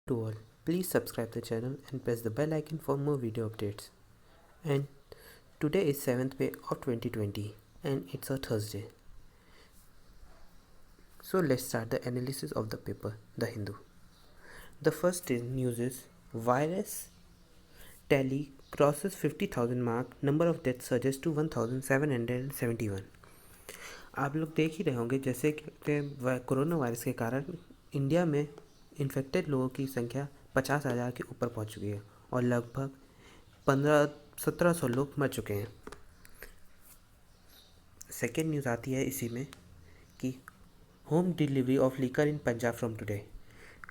To all, please subscribe the channel and press the bell icon for more video updates. And today is 7th May of 2020 and it's a Thursday. So let's start the analysis of the paper, The Hindu. The first news is virus tally crosses 50,000 mark, number of deaths surges to 1,771. आप लोग देख ही रहे होंगे जैसे कि corona virus के कारण India में इन्फेक्टेड लोगों की संख्या 50,000 के ऊपर पहुंच चुकी है और लगभग 1700 लोग मर चुके हैं। सेकेंड न्यूज़ आती है इसी में कि home delivery of liquor in Punjab from today.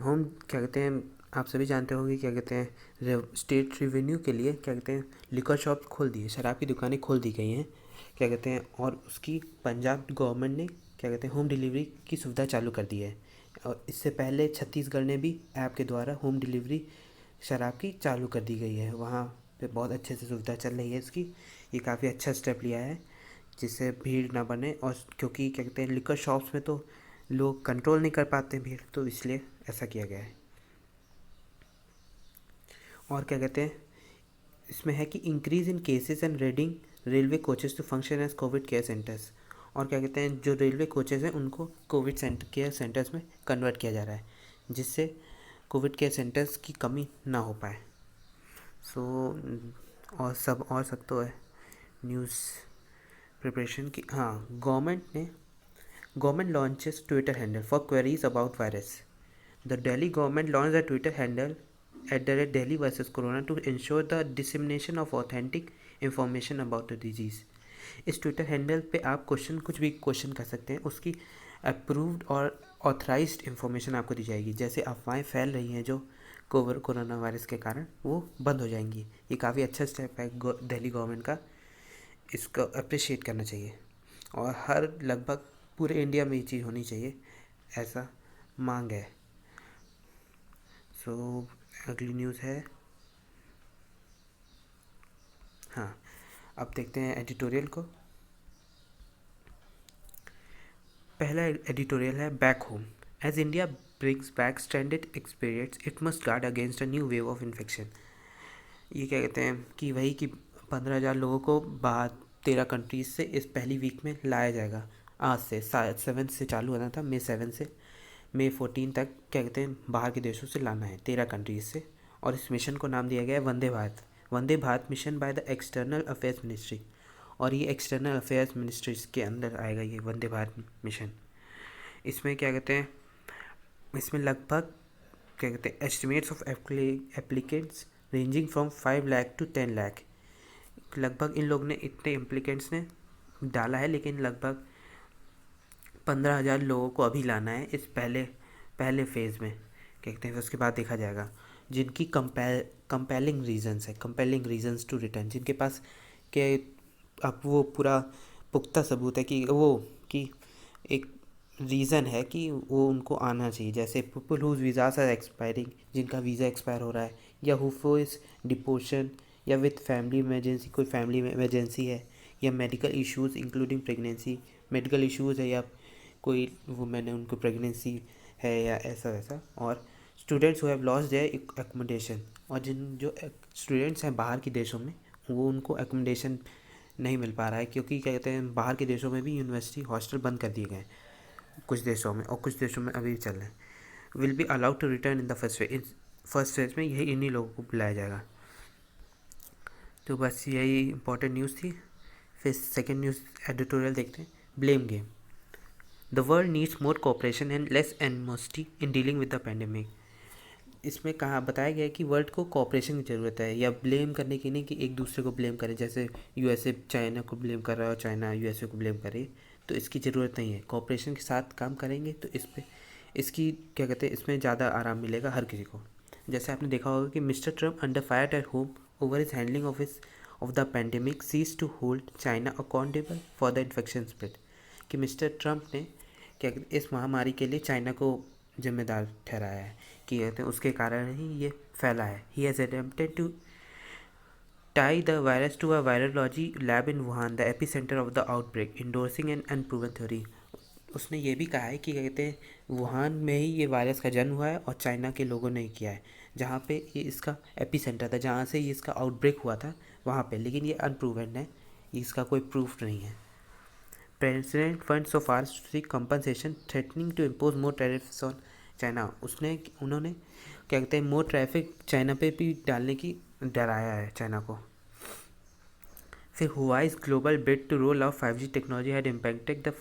Home क्या कहते हैं, आप सभी जानते होंगे क्या कहते हैं, स्टेट रेवेन्यू के लिए क्या कहते हैं लिकर शॉप खोल दी है, शराब की दुकानें खोल दी गई हैं क्या कहते हैं, और उसकी पंजाब गवर्नमेंट ने क्या कहते हैं होम डिलीवरी की सुविधा चालू कर दी है। और इससे पहले छत्तीसगढ़ ने भी ऐप के द्वारा होम डिलीवरी शराब की चालू कर दी गई है, वहाँ पे बहुत अच्छे से सुविधा चल रही है इसकी। ये काफ़ी अच्छा स्टेप लिया है जिससे भीड़ ना बने, और क्योंकि क्या कहते हैं लिकर शॉप्स में तो लोग कंट्रोल नहीं कर पाते भीड़, तो इसलिए ऐसा किया गया है। और क्या कहते हैं इसमें है कि increase in cases and readying railway coaches to function as Covid care centres. और क्या कहते हैं जो रेलवे कोचेस हैं उनको कोविड केयर सेंटर्स में कन्वर्ट किया जा रहा है जिससे कोविड केयर सेंटर्स की कमी ना हो पाए। सो और सब तो है न्यूज़ प्रिपरेशन की। हाँ, government launches Twitter handle for queries about virus. The Delhi government launch the Twitter handle @Delhi vs Corona to ensure the dissemination of authentic information about the disease। इस ट्विटर हैंडल पे आप कुछ भी question कर सकते हैं, उसकी अप्रूव्ड और ऑथराइज्ड इन्फॉर्मेशन आपको दी जाएगी। जैसे अफवाहें फैल रही हैं जो कोरोना वायरस के कारण, वो बंद हो जाएंगी। ये काफ़ी अच्छा स्टेप है दिल्ली गवर्नमेंट का, इसको अप्रिशिएट करना चाहिए और हर लगभग पूरे इंडिया में ये चीज़ होनी चाहिए, ऐसा मांग है। सो अगली न्यूज़ है, हाँ अब देखते हैं एडिटोरियल को। पहला एडिटोरियल है back home. As India brings back stranded experience it must guard against a new wave of infection. ये क्या कहते हैं कि वही कि 15,000 लोगों को बाहर 13 कंट्रीज से इस पहली वीक में लाया जाएगा। आज से 7 से चालू होना था, May 7 से May 14 तक क्या कहते हैं बाहर के देशों से लाना है 13 कंट्रीज से। और इस मिशन को नाम दिया गया है Vande Bharat mission by the external affairs ministry. और ये एक्सटर्नल अफेयर्स मिनिस्ट्री के अंदर आएगा ये वंदे भारत मिशन। इसमें क्या कहते हैं, इसमें लगभग क्या कहते हैं estimates of applicants ranging from 5 lakh to 10 lakh. लगभग इन लोग ने इतने एप्लीकेंट्स ने डाला है, लेकिन लगभग 15,000 लोगों को अभी लाना है इस पहले फेज़ में क्या कहते हैं। उसके बाद देखा जाएगा जिनकी कंपेलिंग रीजंस टू रिटर्न, जिनके पास के अब वो पूरा पुख्ता सबूत है कि एक रीज़न है कि वो उनको आना चाहिए। जैसे people whose visas are expiring, जिनका वीज़ा एक्सपायर हो रहा है, या हु फेस डिपोर्शन, या विथ फैमिली इमरजेंसी, कोई फैमिली में इमरजेंसी है, या medical issues including pregnancy, medical issues है, या कोई वुमेन है उनको प्रेगनेंसी है या ऐसा वैसा। और students who have lost their accommodation, और जो स्टूडेंट्स हैं बाहर के देशों में वो उनको एकोमोडेशन नहीं मिल पा रहा है, क्योंकि क्या कहते हैं बाहर के देशों में भी यूनिवर्सिटी हॉस्टल बंद कर दिए गए हैं कुछ देशों में, और कुछ देशों में अभी चल रहे हैं। Will be allowed to return in the first phase में यही इन्हीं लोगों को बुलाया जाएगा। तो बस यही इंपॉर्टेंट न्यूज़ थी। फिर सेकेंड न्यूज़ एडिटोरियल देखते हैं, blame game. The world needs more cooperation and less animosity in dealing with the pandemic. इसमें कहा बताया गया है कि वर्ल्ड को कोऑपरेशन की ज़रूरत है, या ब्लेम करने की नहीं कि एक दूसरे को ब्लेम करे, जैसे यूएसए चाइना को ब्लेम कर रहा है और चाइना यूएसए को ब्लेम करे, तो इसकी ज़रूरत नहीं है। कोऑपरेशन के साथ काम करेंगे तो इसकी क्या कहते हैं इसमें ज़्यादा आराम मिलेगा हर किसी को। जैसे आपने देखा होगा कि mister Trump under fire at home over his handling of the pandemic सीज to hold China accountable for the infection spread. कि मिस्टर ट्रम्प ने क्या कहते हैं इस महामारी के लिए चाइना को जिम्मेदार ठहराया है कि कहते हैं उसके कारण ही ये फैला है। He has attempted to tie the virus to a virology lab in Wuhan, the epicenter of the outbreak, endorsing an unproven theory। उसने ये भी कहा है कि क्या कहते हैं, वुहान में ही ये वायरस का जन्म हुआ है और चाइना के लोगों ने किया है, जहाँ पे ये इसका एपी सेंटर था, जहाँ से ये इसका आउटब्रेक हुआ था वहाँ पे। लेकिन ये अनप्रूवन है, इसका कोई प्रूफ नहीं है। President fund so far seek compensation threatening to impose more tariffs on China. उन्होंने क्या कहते हैं, मोर ट्रैफिक चाइना पे भी डालने की डराया है चाइना को। फिर Huawei's global bid to roll out 5G technology had impacted the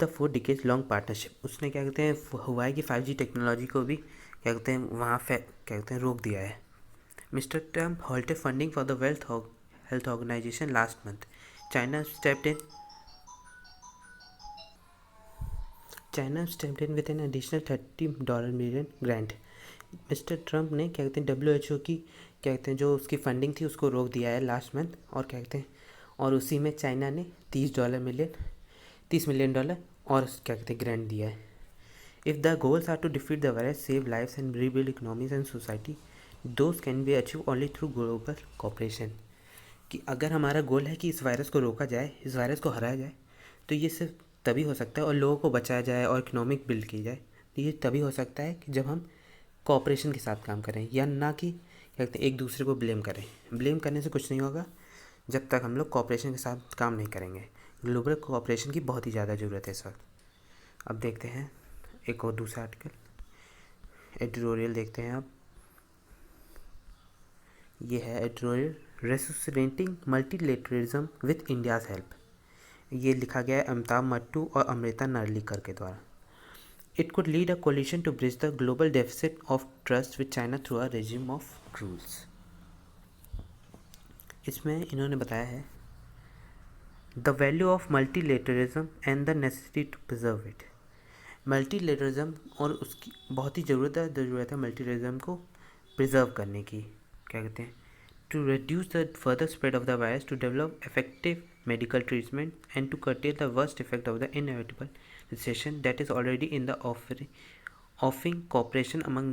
4 decades long partnership. उसने क्या कहते हैं, हुआई की 5G टेक्नोलॉजी को भी क्या कहते हैं वहाँ क्या कहते हैं रोक दिया है। Mister Trump halted funding for the wealth health organisation last month. China stepped in China stepped in with an additional $30 million grant. Mister Trump ने क्या कहते हैं WHO की क्या कहते हैं जो उसकी फंडिंग थी उसको रोक दिया है लास्ट मंथ, और क्या कहते हैं, और उसी में चाइना ने $30 मिलियन और क्या कहते हैं ग्रांट दिया है। If the goals are to defeat the virus, save lives and rebuild economies and society, those can be achieve only through global cooperation. कि अगर हमारा गोल है कि इस वायरस को रोका जाए, इस वायरस को हराया जाए, तो ये सिर्फ तभी हो सकता है, और लोगों को बचाया जाए और इकोनॉमिक बिल्ड की जाए, तो ये तभी हो सकता है कि जब हम कोऑपरेशन के साथ काम करें, या ना कि क्या कहते हैं एक दूसरे को ब्लेम करें। ब्लेम करने से कुछ नहीं होगा जब तक हम लोग कोऑपरेशन के साथ काम नहीं करेंगे। ग्लोबल कोऑपरेशन की बहुत ही ज़्यादा ज़रूरत है इस वक्त। अब देखते हैं एक और दूसरा आर्टिकल, एडिटोरियल देखते हैं आप। ये है editorial, resuscitating multilateralism with India's help. ये लिखा गया है अमिताभ मट्टू और अमृता नार्लिकर के द्वारा। It could lead a coalition to bridge the global deficit of trust with China through a regime of rules. इसमें इन्होंने बताया है the value of multilateralism and the necessity to preserve it. Multilateralism और उसकी बहुत ही ज़रूरत है मल्टीलेटरलिज्म को प्रिजर्व करने की। क्या कहते हैं, to reduce the further spread of the virus, to develop effective medical treatment, and to curtail the worst effect of the inevitable recession that is already in the offing, cooperation among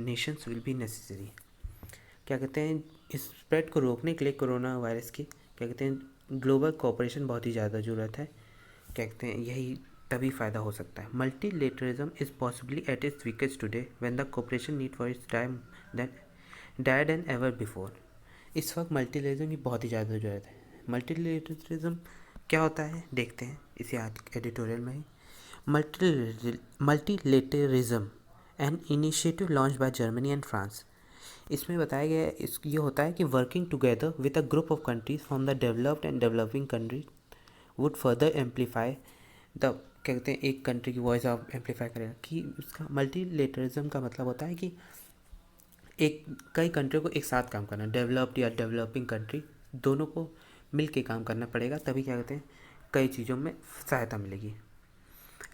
nations will be necessary। क्या कहते हैं, इस spread को रोकने के लिए corona virus की क्या कहते हैं ग्लोबल कोऑपरेशन बहुत ही ज़्यादा ज़रूरत है। क्या कहते हैं यही तभी फ़ायदा हो सकता है। Multilateralism is possibly at its weakest today when the cooperation need for its time dire than ever before. इस वक्त मल्टीलेटरलिज्म की बहुत ही ज़्यादा ज़रूरत है। मल्टीलेटरलिज्म क्या होता है देखते हैं इसी आज एडिटोरियल में ही। Multilateralism an initiative launch by Germany and France. इसमें बताया गया है ये होता है कि working together with a group of countries from the developed and developing countries would further amplify the क्या कहते हैं एक कंट्री की वॉइस ऑफ एम्पलीफाई करेगा। कि उसका मल्टीलेटरलिज्म का मतलब होता है कि कई कंट्री को एक साथ काम करना, डेवलप्ड या डेवलपिंग कंट्री दोनों को मिल के काम करना पड़ेगा, तभी क्या कहते हैं कई चीज़ों में सहायता मिलेगी।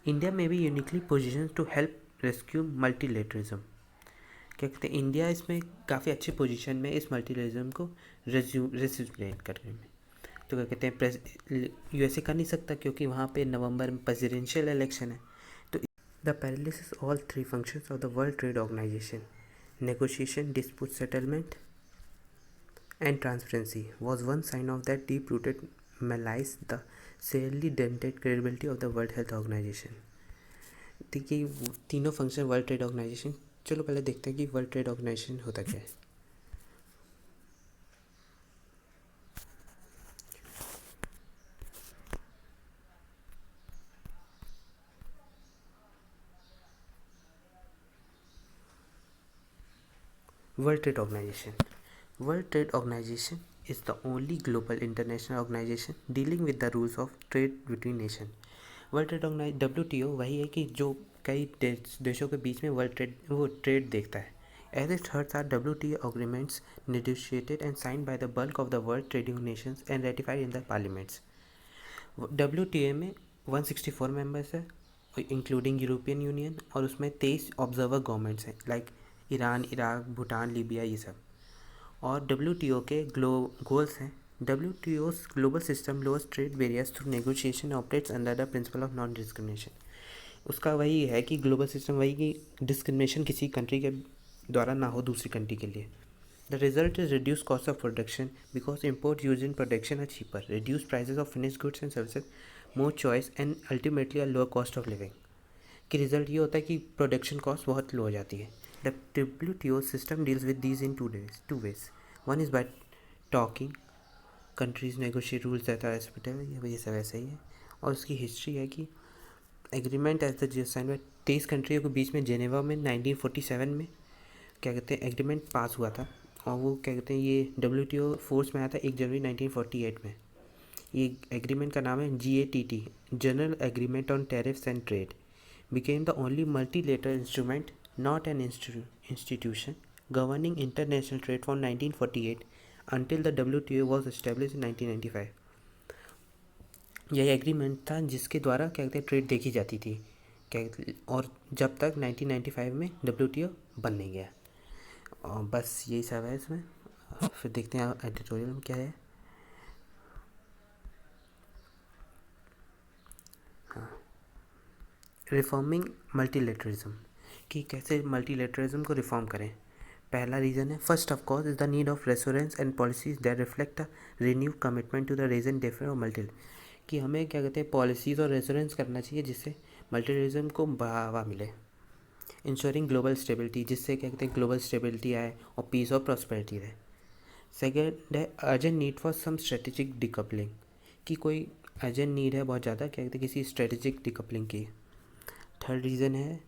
इंडिया में भी uniquely position to help rescue multilateralism. क्या कहते हैं इंडिया इसमें काफ़ी अच्छी पोजीशन में इस मल्टीलेटरलिज्म को रेस्यूलेट करने में। तो क्या कहते हैं USA कर नहीं सकता क्योंकि वहाँ पे नवंबर में प्रेसिडेंशियल इलेक्शन है। तो the paralysis all 3 functions of the world trade organisation, negotiation, dispute settlement, and transparency was one sign of that deep-rooted malaise, the severely dented credibility of the World Health Organization। देखिए तीनों function world trade organisation, चलो पहले देखते हैं कि world trade organisation होता क्या है। World Trade Organization. World Trade Organization is the only global international organization dealing with the rules of trade between nations. World trade organise WTO वही है कि जो कई देशों के बीच में ट्रेड देखता है। As its hearts are WTO agreements negotiated and signed by the bulk of the world trading nations and ratified in the parliaments. WTO में 164 मेंबर्स है इंक्लूडिंग यूरोपियन यूनियन, और उसमें 23 ऑब्जर्वर गवर्नमेंट्स हैं like Iran, Iraq, Bhutan, Libya, ये सब। और WTO के goals हैं WTO's global system lowers trade barriers through negotiation operates under the principle of non discrimination। उसका वही है कि ग्लोबल सिस्टम वही कि डिस्क्रिमिनेशन किसी कंट्री के द्वारा ना हो दूसरी कंट्री के लिए। The result is reduced cost of production because imports used in production are cheaper, reduced prices of finished goods and services, more choice and ultimately a lower cost of living. कि result ये होता है कि production cost बहुत लो हो जाती है. The WTO system deals with these in two ways. One is by talking countries negotiate rules that are acceptable, ये सब ऐसा ही है. और उसकी हिस्ट्री है कि agreement as the sign by 23 कंट्रियों के बीच में जेनेवा में 1947 में क्या कहते हैं एग्रीमेंट पास हुआ था. और वो क्या कहते हैं ये WTO फोर्स में आया था 1 जनवरी 1948 में. ये एग्रीमेंट का नाम है GATT, general agreement on tariffs and trade. became the only multilateral instrument, not an institution, governing international trade from 1948 until the WTO was established in 1995. यह एग्रीमेंट था जिसके द्वारा क्या कहते हैं ट्रेड देखी जाती थी क्या, और जब तक 1995 में WTO बन नहीं गया. और बस यही सब है इसमें. फिर देखते हैं एडिटोरियल में क्या है. रिफॉर्मिंग मल्टीलेटरिज्म, कि कैसे मल्टीलेटरिज्म को रिफॉर्म करें. पहला रीज़न है first of course is the need of reassurance and policies that reflect a renew commitment to the region different और मल्टी, कि हमें क्या कहते हैं पॉलिसीज़ और रेस्योरेंस करना चाहिए जिससे मल्टीलिज्म को बढ़ावा मिले. इंश्योरिंग ग्लोबल स्टेबिलिटी, जिससे क्या कहते हैं ग्लोबल स्टेबिलिटी आए और पीस और प्रॉस्पेरिटी रहे. सेकेंड है urgent need for some strategic decoupling, कि कोई अर्जेंट नीड है बहुत ज़्यादा क्या कहते हैं किसी स्ट्रेटेजिक डिकपलिंग की. थर्ड रीज़न है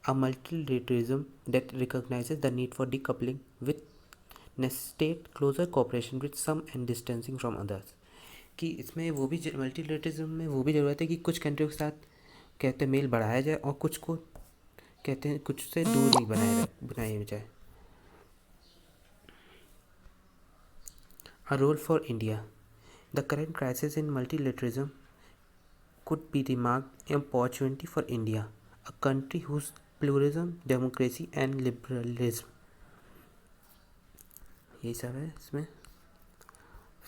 a multilateralism that recognises the need for decoupling with nested closer cooperation with some and distancing from others, कि इसमें वो भी मल्टीलेटरिज्म में वो भी ज़रूरत है कि कुछ कंट्रियों के साथ कहते हैं मेल बढ़ाया जाए और कुछ को कहते हैं कुछ से दूर नहीं बनाया जाए. A role for India. The current crisis in multilateralism could be remarked an opportunity for India, a country whose pluralism, democracy and liberalism. यही सब है इसमें.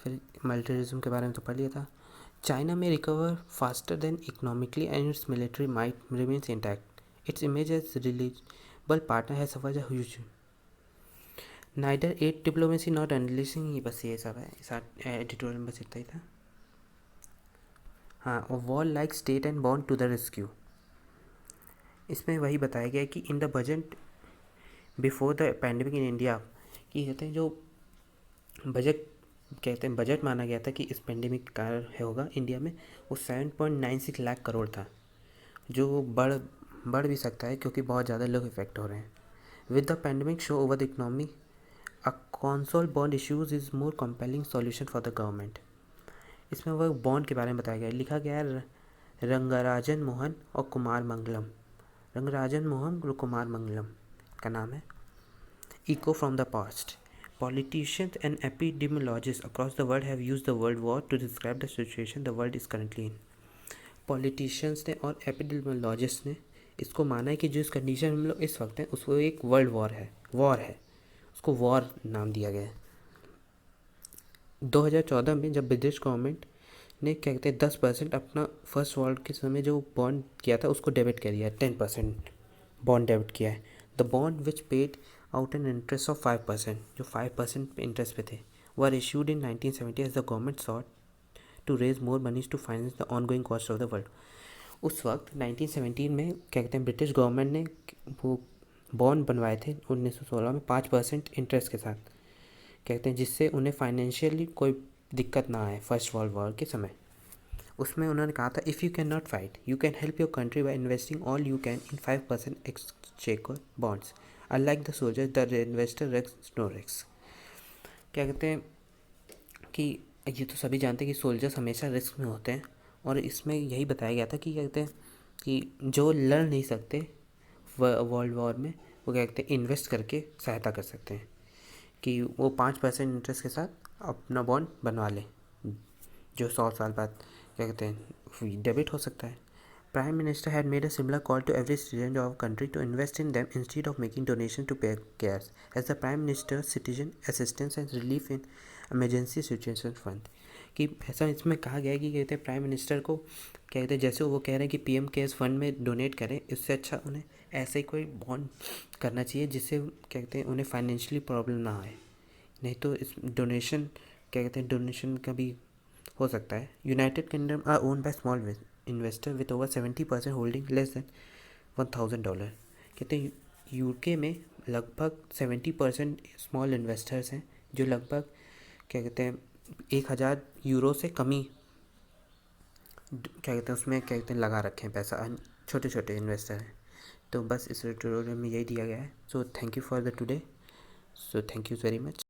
फिर मल्टीलिज्म के बारे में तो पढ़ लिया था. चाइना में recover faster than economically and its military might remains intact. Its image as reliable partner है suffer huge. Neither aid diplomacy not unleashing. बस ये सब है एडिटोरियल में, बस इतना ही था. हाँ, और war like state and bond to the rescue. इसमें वही बताया गया कि in the budget before the pandemic in India, कि कहते हैं जो बजट कहते हैं बजट माना गया था कि इस पेंडेमिक का होगा इंडिया में, वो 7.96 लाख करोड़ था, जो बढ़ भी सकता है क्योंकि बहुत ज़्यादा लोग इफेक्ट हो रहे हैं. With the pandemic show over the economy a console bond issues is more compelling solution for the government. इसमें वह बॉन्ड के बारे में बताया गया है. लिखा गया है रंगराजन मोहन और कुमार मंगलम. रंगराजन मोहन और कुमार मंगलम का नाम है. Eco from the past. Politicians and epidemiologists across the world have used the word war to describe the situation the world is currently in. Politicians ने और epidemiologists ने इसको माना है कि जो इस कंडीशन में हम लोग इस वक्त हैं उसको एक वर्ल्ड वॉर है, उसको वॉर नाम दिया गया है. 2014 में जब ब्रिटिश गवर्नमेंट ने क्या कहते हैं 10% अपना फर्स्ट वॉर के समय जो बॉन्ड किया था उसको डेबिट कर दिया है. 10% बॉन्ड डेबिट किया है. The bond which paid out an interest of 5%, जो 5% इंटरेस्ट पे थे, were issued in 1970 as the government sought to raise more monies to finance the ongoing cost of the world. उस वक्त 1917 में क्या कहते हैं ब्रिटिश गवर्नमेंट ने वो बॉन्ड बनवाए थे 1916 में 5% इंटरेस्ट के साथ, कहते हैं जिससे उन्हें फाइनेंशियली कोई दिक्कत ना आए फर्स्ट वर्ल्ड वॉर के समय. उसमें उन्होंने कहा था if you can not fight you can help your country by investing all you can in 5% exchequer bonds. Unlike the soldiers, the investor risks no risk. क्या कहते हैं कि ये तो सभी जानते हैं कि सोल्जर्स हमेशा रिस्क में होते हैं, और इसमें यही बताया गया था कि क्या कहते हैं कि जो लड़ नहीं सकते वर्ल्ड वॉर में वो क्या कहते हैं इन्वेस्ट करके सहायता कर सकते हैं, कि वो 5% इंटरेस्ट के साथ अपना बॉन्ड बनवा लें जो 100 साल बाद क्या कहते हैं डेबिट हो सकता है. Prime Minister had made a similar call to every citizen of our country to invest in them instead of making donations to pay cares, as the Prime Minister's Citizen Assistance and Relief in Emergency Situation Fund. कि ऐसा इसमें कहा गया है कि कहते हैं prime minister को कहते हैं जैसे वो कह रहे हैं कि PM केयर्स फंड में डोनेट करें, इससे अच्छा उन्हें ऐसे ही कोई बॉन्ड करना चाहिए जिससे कहते हैं उन्हें फाइनेंशियली प्रॉब्लम ना आए. नहीं तो इस डोनेशन क्या कहते हैं, डोनेशन का भी हो सकता है। United kingdom our own by small investor with over 70% holding less than $1,000। कहते हैं यूके में लगभग 70% स्मॉल इन्वेस्टर्स हैं जो लगभग क्या कहते हैं €1,000 से कमी क्या कहते हैं उसमें क्या कहते हैं लगा रखे हैं पैसा, छोटे छोटे इन्वेस्टर हैं। तो बस इस ट्यूटोरियल में यही दिया गया है। So thank you for the today. So thank you very much.